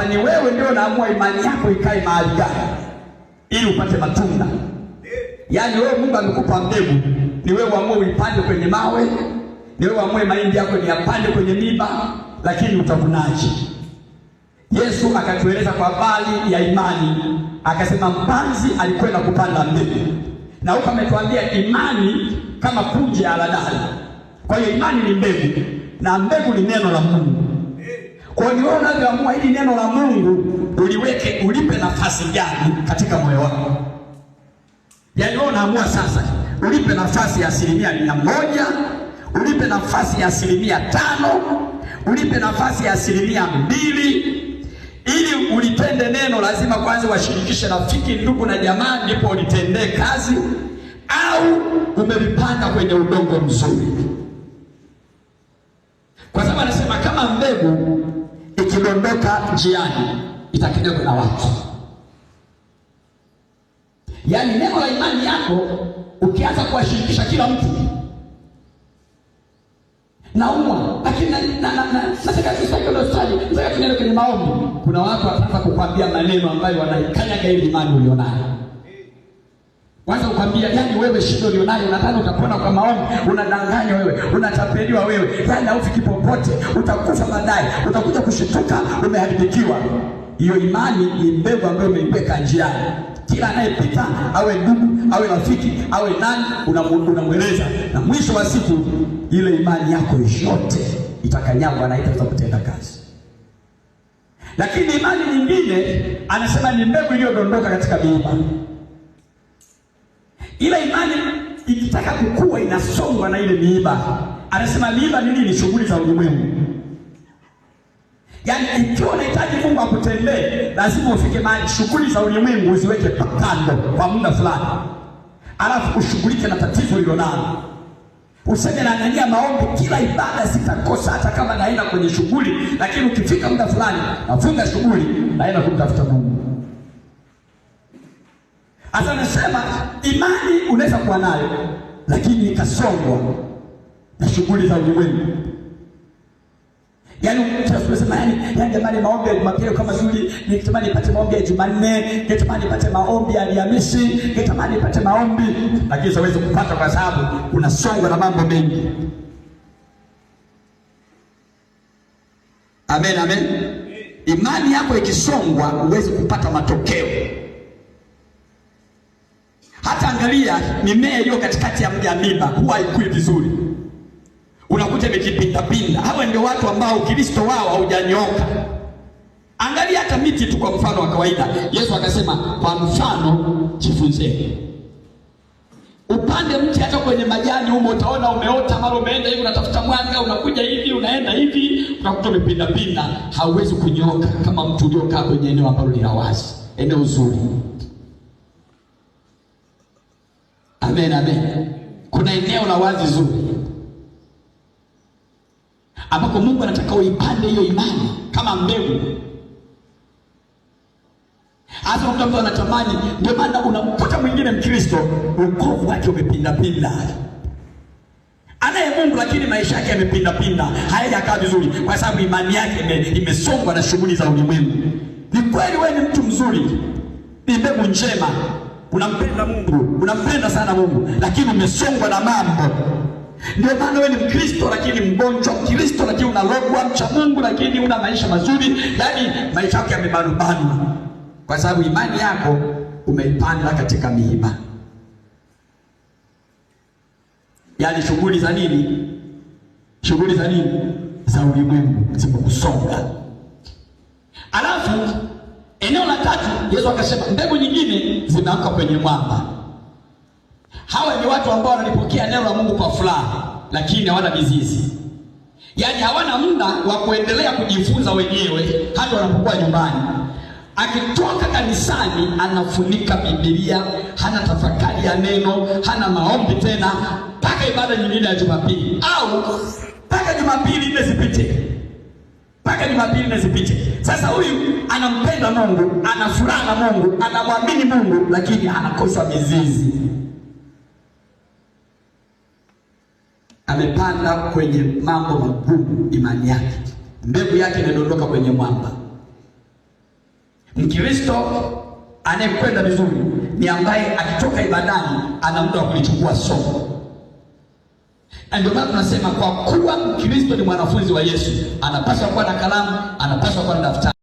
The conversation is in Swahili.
Sasa ni wewe ndio unaamua imani yako ikae mahali gani ili upate matunda. Yaani wewe Mungu amekupa mbegu, ni wewe uamue uipande kwenye mawe, ni wewe uamue mahindi yako ni yapande kwenye miba, lakini utavunaje? Yesu akatueleza kwa habari ya imani, akasema mpanzi alikwenda kupanda mbegu. Na huko ametuambia imani kama punje ya haradali. Kwa hiyo imani ni mbegu na mbegu ni neno la Mungu. Kwa hiyo wewe unavyoamua hili neno la Mungu uliweke, ulipe nafasi gani katika moyo wako. Yaani wewe unaamua sasa ulipe nafasi ya 100%, ulipe nafasi ya 5%, ulipe nafasi ya 2%. Ili ulitende neno lazima kwanza washirikishe rafiki, ndugu na jamaa, ndipo ulitendee kazi, au umevipanda kwenye udongo mzuri. Kwa sababu anasema kama mbegu ikidondoka njiani itakanyagwa na watu. Yaani neno la imani yako ukianza kuwashirikisha kila mtu, naumwa lakini nataka tuende kwenye maombi, kuna watu wataanza kukwambia maneno ambayo wanaikanyaga ile imani ulionayo. Kwanza kukwambia, yaani wewe shida ulionayo nadhani utapona kwa maombi, unadanganya wewe, unatapeliwa wewe, yaani haufiki popote, utakufa baadaye, utakuja kushituka umeharibikiwa. Hiyo imani ni mbegu ambayo umeiweka njiani. Kila anayepita, awe ndugu, awe rafiki, awe nani, unamweleza, na mwisho wa siku ile imani yako yote itakanyagwa na itaweza kutenda kazi. Lakini imani nyingine anasema ni mbegu iliyodondoka katika miiba. Ile imani ikitaka kukua inasongwa na ile miiba. Anasema miiba ni nini? Shughuli za ulimwengu. Yaani ikiwa unahitaji Mungu akutendee, lazima ufike mahali shughuli za ulimwengu uziweke kando kwa muda fulani, alafu ushughulike na tatizo ulilonalo. Useme naangalia maombi, kila ibada sitakosa hata kama naenda kwenye shughuli, lakini ukifika muda fulani nafunga shughuli, naenda kumtafuta Mungu. Hasa nasema imani unaweza kuwa nayo, lakini ikasongwa na shughuli za ulimwengu. Yaani tunasema yaani jamani, maombi ya Jumapili kama zuri, nikitamani nipate maombi ya Jumanne, nikitamani nipate maombi ya Alhamisi, nikitamani nipate maombi, lakini siwezi kupata kwa sababu kuna songo na mambo mengi. Amen, amen. Imani yako ikisongwa huwezi kupata matokeo. Hata angalia mimea iliyo katikati ya miba huwa haikui vizuri. Unakuta imejipinda. Hawa ndio watu ambao Kristo wao haujanyooka. Angalia hata miti tu kwa mfano wa kawaida. Yesu akasema kwa mfano jifunzeni. Upande mti hata kwenye majani humo utaona umeota, mara umeenda hivi unatafuta mwanga, unakuja hivi, unaenda hivi, unakuta umepinda. Hauwezi kunyooka kama mtu uliokaa kwenye eneo ambalo ni wazi, eneo zuri. Amen, amen. Kuna eneo la wazi zuri ambapo Mungu anataka uipande hiyo imani kama mbegu. Hasa mtu anatamani, ndio maana unamkuta mwingine Mkristo wokovu wake umepinda. Anaye Mungu lakini maisha yake yamepinda, hayajakaa vizuri kwa sababu imani yake imesongwa na shughuli za ulimwengu. Ni kweli wewe ni mtu mzuri, ni mbegu njema, unampenda Mungu, unampenda sana Mungu, lakini umesongwa na mambo. Ndio maana wewe ni Mkristo lakini mgonjwa, Mkristo lakini unalogwa, mcha Mungu lakini una maisha mazuri, yaani maisha yako yamebanwa kwa sababu imani yako umeipanda katika miiba. Yaani shughuli za nini? Shughuli za nini? Za ulimwengu zimekusonga. Alafu eneo la tatu Yesu akasema mbegu nyingine zimeanguka kwenye mwamba. Hawa ni watu ambao wanalipokea neno la Mungu kwa furaha, lakini hawana mizizi. Yaani hawana muda wa kuendelea kujifunza wenyewe hata wanapokuwa nyumbani. Akitoka kanisani anafunika Biblia, hana tafakari ya neno, hana maombi tena mpaka ibada nyingine ya Jumapili, au mpaka Jumapili ile zipite. Sasa huyu anampenda Mungu, ana furaha na Mungu, anamwamini Mungu, lakini anakosa mizizi. Amepanda kwenye mambo magumu imani yake. Mbegu yake imedondoka kwenye mwamba. Mkristo anayekwenda vizuri ni ambaye akitoka ibadani ana muda wa kulichukua somo. Ndio maana tunasema kwa kuwa Mkristo ni mwanafunzi wa Yesu, anapaswa kuwa na kalamu, anapaswa kuwa na daftari.